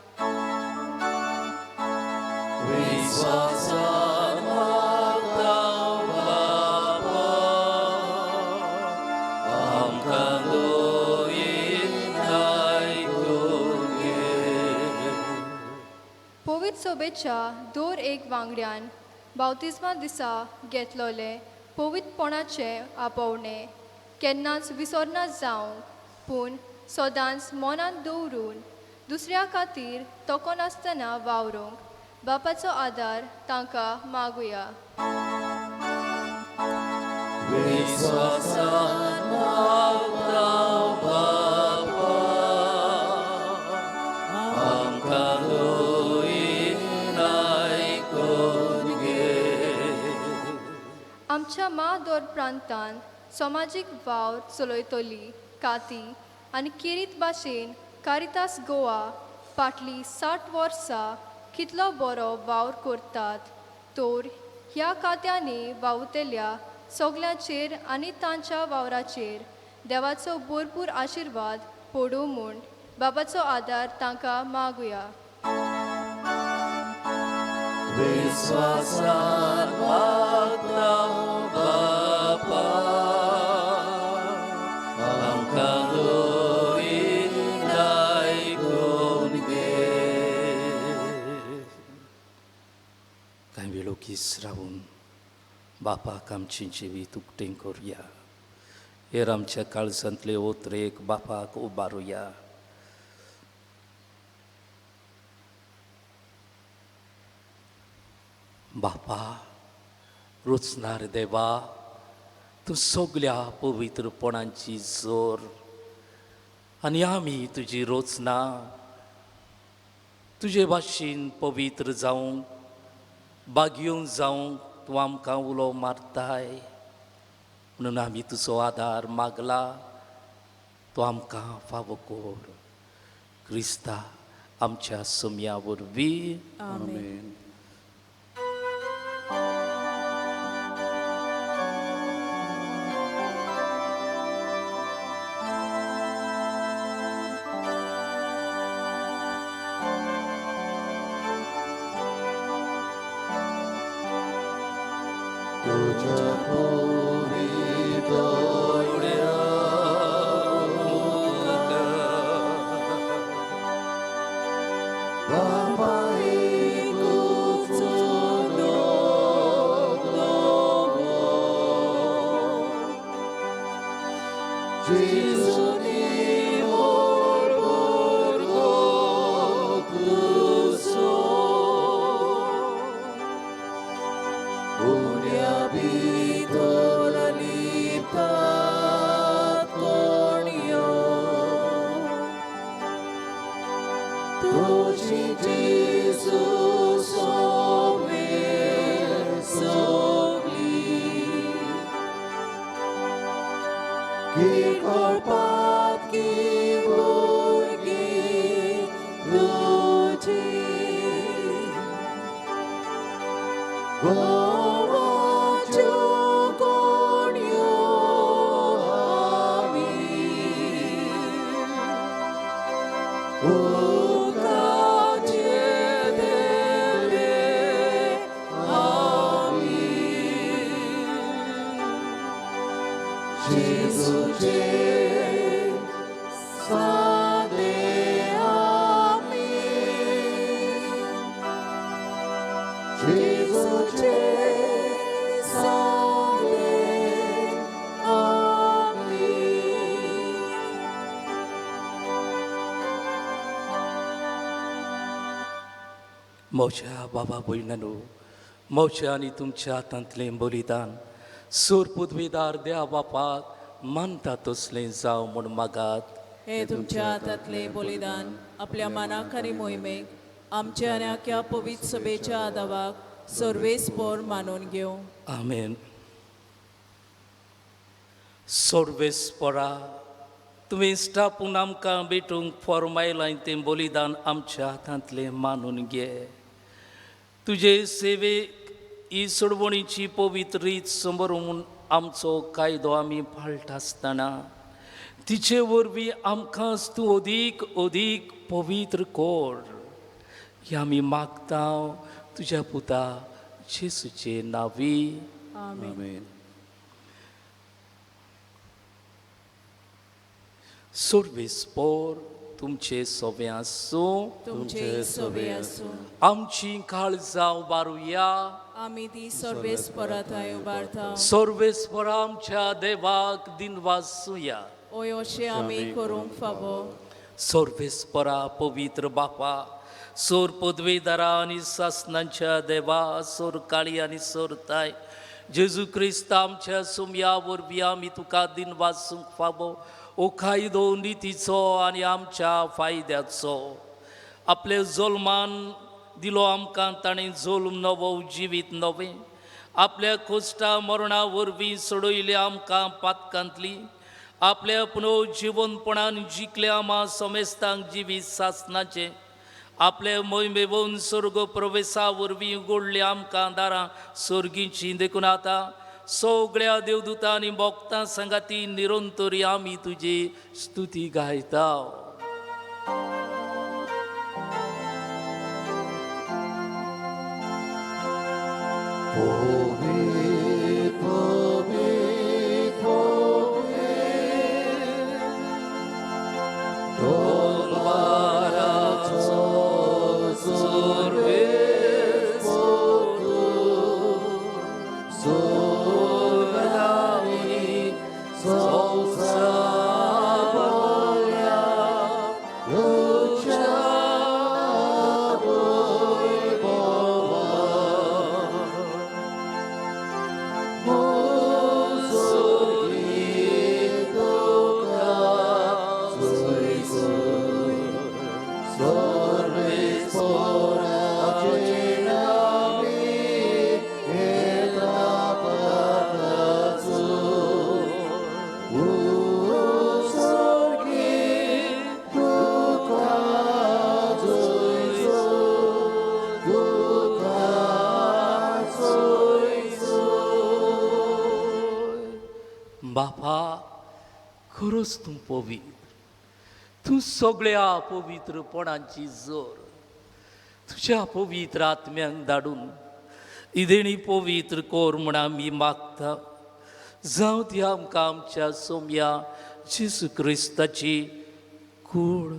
पवित्र सोबेच्या दोर एक वांगड्यान बावतिस्मा दिसा घेतलोले पवित्रपणाचे आपोवणे केन्नाच विसरना जावंक पूण सदांच मनांत दवरून दुसऱ्या खातीर तोको नासतना वावरूंक बापाचो आदार तांकां मागुया. आमच्या महादोर प्रांतान समाजीक वावर चलयतली काती आनी किरीत भाशेन कारितास गोवा फाटली 60 वर्सां कितलो बरो वावर करतात तर ह्या खात्यांनी वावुरतेल्या सगल्यांचेर आनी तांच्या वावराचेर देवाचो भरपूर आशिर्वाद पडूं म्हूण बाबाचो आदार तांकां मागुया. कांय वेळोकीस रावून बापाक आमची जिवीत उक्तें करुया. हेर आमच्या काळजांतले ओतरेक बापाक उबारुया. बापा, रुचणार देवा, तूं सगळ्या पवित्रपणांची जोर आनी आमी तुजी रोचना तुजे भाशेन पवित्र जावंक बागयोंक जावंक तूं आमकां उलो मारताय म्हणून आमी तुजो आदार मागला. तूं आमकां फावो कर. क्रिस्ता आमच्या सुमया वरवीं. आमेन. तुझ्या म्हज्या बाबा भयणांनो, म्हजें आनी तुमच्या हातांतलें बलिदान सोर पदवेदार देवा बापाक मानता तसलें जावं म्हूण मागात. हे तुमच्या हातांतले बलिदान आपल्या मनाक आनी मोहिमेक आमच्या आनी आख्या पवित्र सभेच्या आदावाक सर्वेस्पर मानून घेवं. आमेन. सर्वेस्परा, तुवें स्टापून आमकां भेटूंक फॉर्मायलां तें बलिदान आमच्या हातांतलें मानून घे. तुजे सेवेक ही सोडवणीची पवित्र रीत समोरून आमचो कायदो आमी पाळटा आसतना तिचे वरवीं आमकांच तूं अदीक अदीक पवित्र कर. हें आमी मागता तुज्या पुता जेसूचे नांवी. आमेन. सर्वेस्पर तुमचे सोबे आसूं. तुमचे सोबे आसूं. आमची काळजां उबारुया. आमी ती सर्वेस्पराताय उबारता. सर्वेस्परा आमच्या देवाक दिनवासुया. ओय अशें आमी करूंक फावो. सर्वेस्परा पवित्र बापा, सोर पदवेदारा आनी सासनांच्या देवा, सोर काळी आनी सोर ताय, जेजू क्रिस्त आमच्या सुमया वरवीं आमी तुका दिनवासूंक फावो ओ कायदो नितीचो आनी आमच्या फायद्याचो. आपले जल्मान दिलो आमकां ताणें जल्म नवो जिवीत नवें. आपल्या कोश्टा मरणा वरवीं सोडयले आमकां पातकांतली. आपल्या पुनो जिवनपणान जिखले आमा समेस्तांक जिवीत सासनाचें. आपले मोहिमेवून स्वर्ग प्रवेशा वरवीं उगडले आमकां दारां सर्गीची देखून आतां सगळ्या देवदूतां आनी भक्तां सांगाती निरंतरी आमी तुजी स्तुती गायता. So बापा खरोच तूं पवित्र, तूं सगळ्या पवित्रपणांची जोर तुज्या पवित्र आत्म्यांक धाडून इदेणी पवित्र कोर म्हण आमी मागता. जावं ती आमकां आमच्या सोम्या जेजू क्रिस्ताची कूड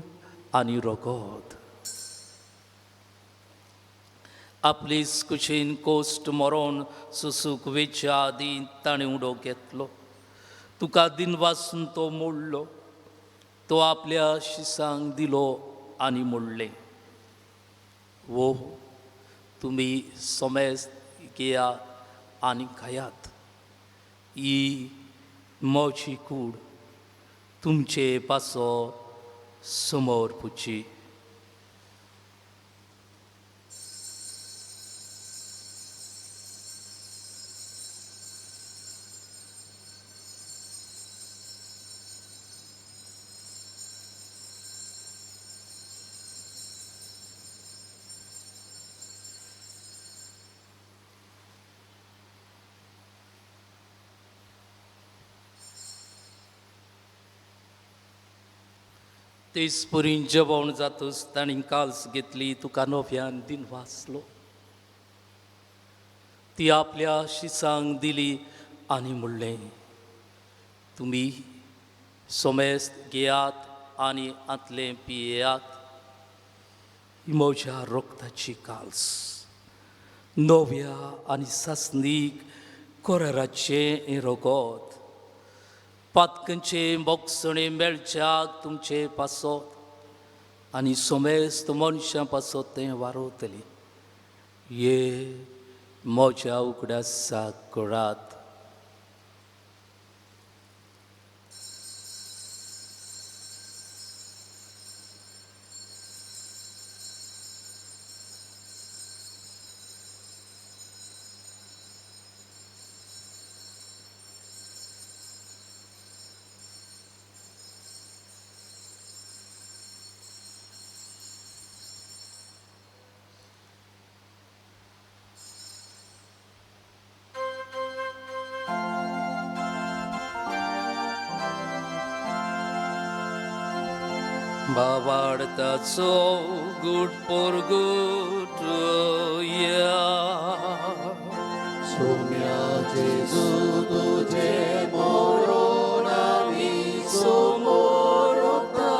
आनी रगत. आपलीच कुशीन कोश्ट मरोन सुसूक वेच्या आदीं ताणें उडो घेतलो. तुका दिनवासून तो मोडलो, तो आपल्या शिसांक दिलो आनी मोडलें. वो तुमी सोमेस्त घेयात आनी खायात. ही मोची कूड तुमचे पासो समोर पुची. तेच परीन जेवण जातच ताणीं काल्स घेतली, तुका नव्यान दिन वाचलो. ती आपल्या शिसांक दिली आनी म्हणलें, तुमी सोमेस्त घेयात आनी आतलें पियेयात. ही म्हज्या रोगताची काल्स, नव्या आनी सासनीक कोराराचें हें रगत. पातकांचे मोगसणे मेळच्याक तुमचे पासत आनी सोमेस्त मनशां पासत तें वारोतली. ये म्हज्या उगड्या साकळात. बाबाडताचो गूट पोर गूट या सोम्या जेजू तुझे मोरोन आमी समोर वता.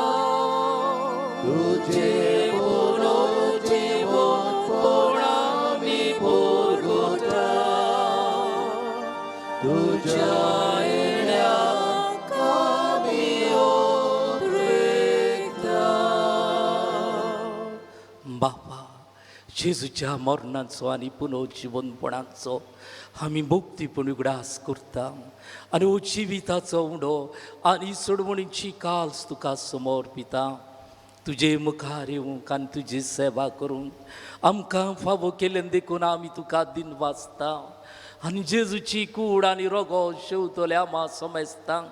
तुझे बोलो जीवन आमी पोरगोता. तुझ्या येण्याक आमी बापा जेजूच्या मरणाचो आनी पुनर्जीवनपणाचो आमी मुक्तीपण उगडास करता आनी हो जिविताचो उडो आनी सोडवणीची काल्स तुका समर्पिता. तुजे मुखार येवंक आनी तुजी सेवा करूंक आमकां फावो केलें देखून आमी तुका दिन वाचता आनी जेजूची कूड आनी रगत शेवतल्या आमा समेस्तां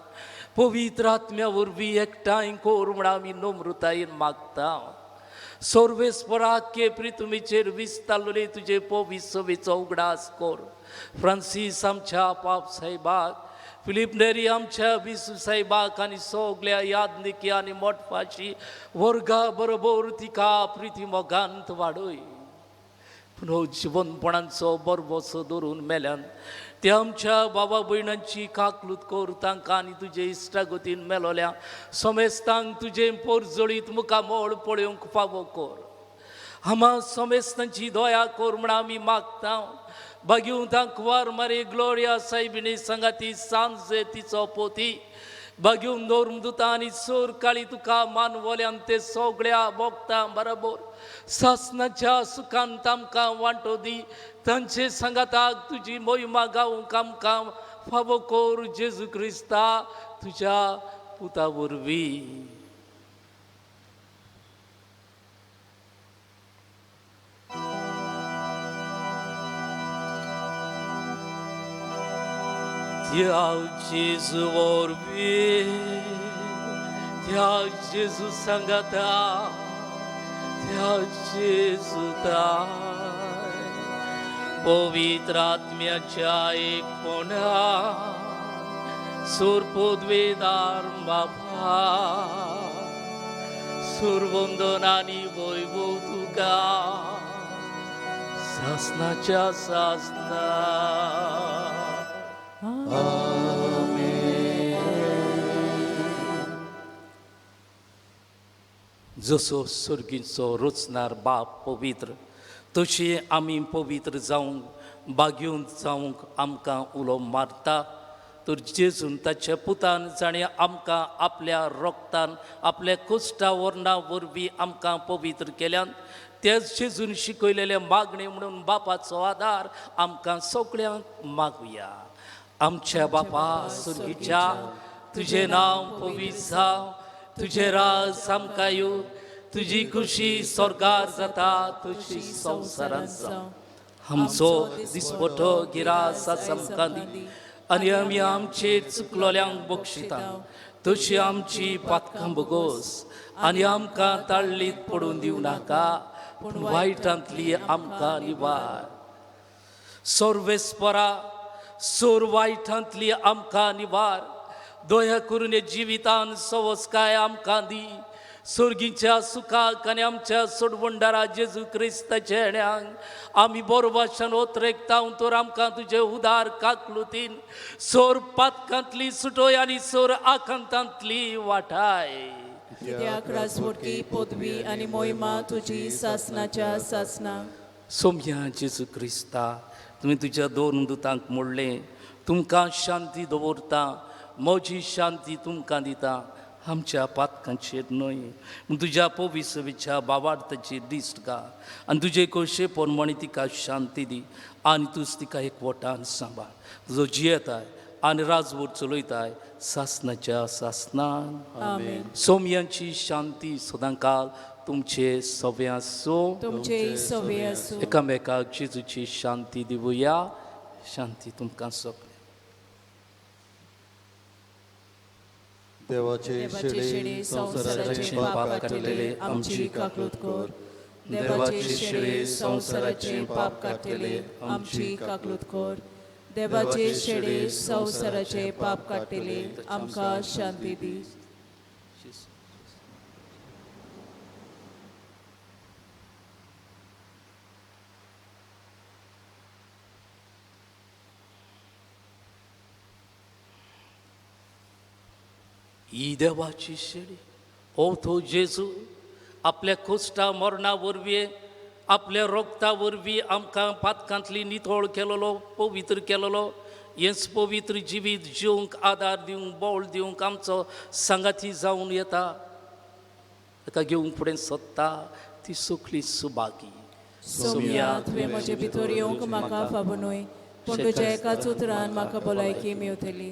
पवित्र आत्म्या वरवीं एकठांय कोर म्हण आमी नम्रतायेन मागता. सर्वेस्पराके प्रितुमीचेर विस्तारलेले तुजे पवित्र सभेचो उगडास कोर. फ्रांसीस आमच्या पाप साहेबाक, फिलीप नेरी आमच्या विसू साहेबाक आनी सगल्या यादनिकी आनी मोटपाची वर्गा बरोबर तिका प्रिती मोगांत वाडय. पुनर्जीवनपणांचो बरबोसो धरून मेल्यान ते आमच्या बाबा भयणांची काकलूत कोर. तांकां आनी तुजे इश्टागतीन मेलोल्या समेस्तांक तुजे पोरजळीत मुखामोळ पळोवंक फावो कोर. आमा समेस्तांची दया कोर म्हण आमी मागता. बाग्यू तांकवार मारे ग्लोरिया सायबिणी सांगाती सांजे तिचो पोती बाग्यून दोर्मदुता आनी सोर काळी तुका मानवल्यान ते सगळ्या भोगतां बरोबर सासनाच्या सुखांत आमकां वांटो दी. तांचे सांगाताक तुजी मोहिमा गावंक आमकां फावो कोर. जेजू क्रिस्ता तुज्या पुता वरवीं. त्या जेजू वरवीं त्या जेजू सांगाता त्या जेजूता पवित्र आत्म्याच्या एकपणा সুর পদবেদার বাবা সুর বন্দনানি বৈব তুকা सासनाच्या सासना जसो सुर्गीचो रुचनार बाप पवित्र तशी आमी पवित्र जावंक बागेवन जावंक आमकां उलो मारता तर जेजून ताच्या पुतान जाणें आमकां आपल्या रोगतान आपल्या कोश्टा वर्णा वरवीं आमकां पवित्र केल्यान तेच जेजून शिकयलेले मागणे म्हणून बापाचो आदार आमकां सगळ्यांक मागुया. आमच्या बापा सुर्गीच्या तुझें नांव पवित्र जावं तुझें राज आमकां येवं तुजी खुशी स्वर्गार जाता तशी संवसारांत जावं. आमचो दिसपटो गिरास आमकां दी आनी आमी आमचेर चुकलोल्यांक बक्षिता तशी आमची पातकां बगोस आनी आमकां ताळ्ळीत पडून दिवं नाका पूण वायटांतली आमकां निवार. सर्वेस्परा सोर वायटांतली आमकां निवार दया करून जिवितान सवस्काय आमकां दी सुर्गीच्या सुखाक आनी आमच्या सोडवंडारा जेजू क्रिस्ताच्या येण्याक आमी बरो भाशेन ओतरेकता तर आमकां तुजे उदार काकलुतीन सोर पातकांतली सुटोय आनी सोर आकांतांतली वाटाय. कित्याक राजवटकी पदवी आनी मोहिमा तुजी सासनाच्या सासना. सोम्या जेजू क्रिस्ता तुवें तुज्या दोन दुतांक म्हणलें तुमकां शांती दवरता म्हजी शांती तुमकां दिता आमच्या पातकांचेर न्हय पूण तुज्या पवित्रच्या बाबार्थाचेर दिश्ट घाल आनी तुजे कशेपण म्हणी तिका शांती दी आनी तूंच तिका एकवटान सांबाळ तुजो जियेताय आनी राजवट चलयताय सासनाच्या सासनान. सोमयांची शांती सदांकाल तुमचे सवे आसूं तुमचे सवे आसूं. एकामेकाक जेजूची शांती दिवया. शांती तुमकां सगळ्यांक. देवाचे शेळे संसाराचे पाप काटिले आमची काकूट कर. देवाचे शेळे संसाराचे पाप काटिले आमची काकूट कर. देवाचे शेळे संसाराचे पाप काटिले आमकां शांती दी. ही देवाची शेळी ओ तो जेजू आपल्या कोश्टा मरणा वरवीं आपल्या रोगता वरवीं आमकां पातकांतली नितळ केलेलो पवित्र केलेलो हेंच पवित्र जिवीत जिवंक आदार दिवंक बोळ दिवंक आमचो सांगाती जावन येता ताका घेवंक फुडें सोदता ती सुखली सुभागी. सोम्या तुवें म्हजे भितर येवंक म्हाका फावो न्हय पूण तुज्या एकाच उतरान म्हाका भलायकी मेवतली.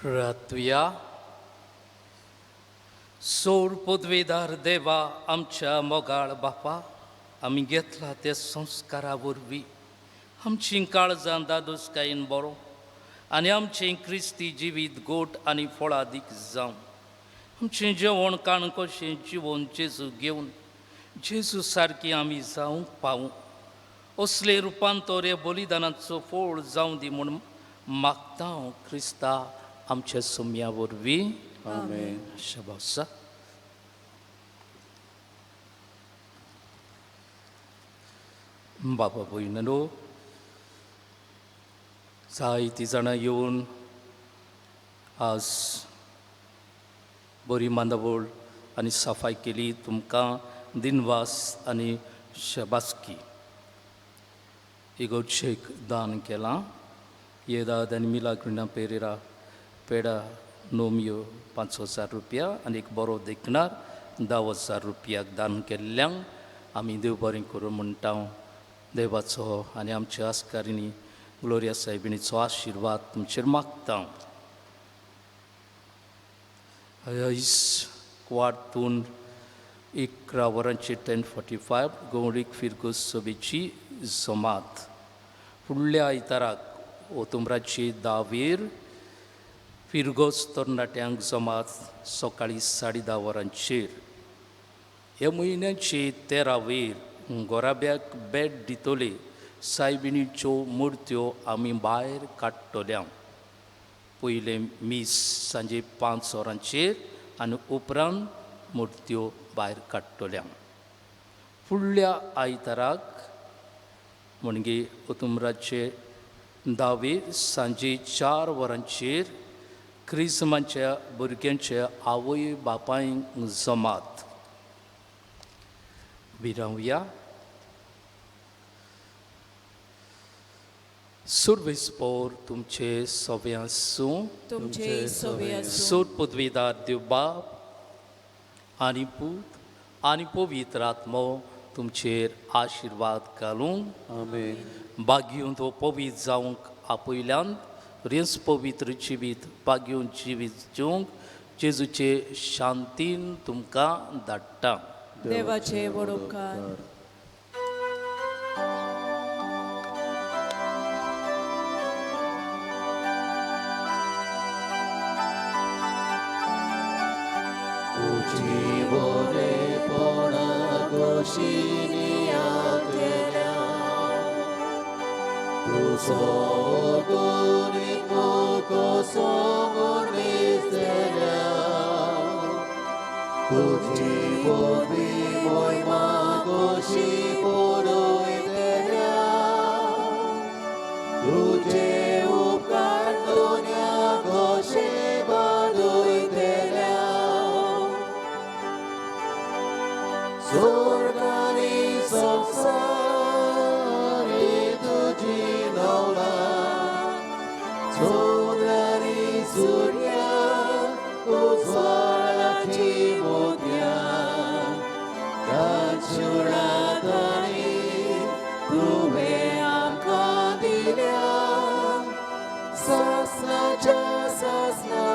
रातूया. सोड पदवेदार देवा आमच्या मोगाळ बापा, आमी घेतला त्या संस्कारा वरवीं आमची काळजां दादोसकायेन बरो आनी आमचें क्रिस्ती जिवीत गोट आनी फळादीक जावं. आमचें जेवण काण कशें जिवन जेजू घेवन जेजू सारकी आमी जावंक पावूं. असले रुपांतर हे बलिदानाचो फळ जावं दी म्हूण मागता हांव क्रिस्ता आमच्या सोम्या वरवीं. आमेन. शबासा. बाबा भयणनो, जायतीं जाणां येवन आज बरी मांडावळ आनी सफाई केली. तुमकां दिनवास आनी शबासकी. इगोर्जेक दान केलां. येदाद आनी मिलाग्रिना पेरेरा पेडा नोमियो 5,000 रुपया आनी एक बरो देखणार 10,000 रुपयाक दान केल्ल्यांक आमी देव बरें करूं म्हणटा. देवाचो आनी आमच्या आस्कारिणी ग्लोरिया सायबिणीचो आशिर्वाद तुमचेर मागता. आयज क्वार्तून 11 वरांचेर 10:45 गौरीक फिरगोस सभेची जमात. फुडल्या आयताराक ओतुंबराचे 10 वेर फिरगोस तरणाट्यांक जमात सकाळीं 10:30 वरांचेर. ह्या म्हयन्याचे 13 वेर गोराब्याक भेट दितले सायबिणीच्यो मुर्त्यो आमी भायर काडटल्या. पयले मीस सांजे 5 वरांचेर आनी उपरांत मुर्त्यो भायर काडटल्या. फुडल्या आयताराक म्हणजे ओतुंबराचे 10 वेर सांजे 4 वरांचेर क्रिस्माच्या भुरग्यांच्या आवय बापायंक जमात. विरावया. सुरवेस्पोर तुमचे सवे आसूं. तुमचे सवे आसूं. सोड पदवीदार देव बाप आनी पूत आनी पवित्र आत्मो तुमचेर आशिर्वाद घालून आमेन. बागयून तो पवित्र जावंक आपयल्यान रेंस पवित्र जिवीत बागयून जिवीत जिवंक जेजूचे शांतीन तुमकां धाडटा. देवाचे वडोवकार. Sasna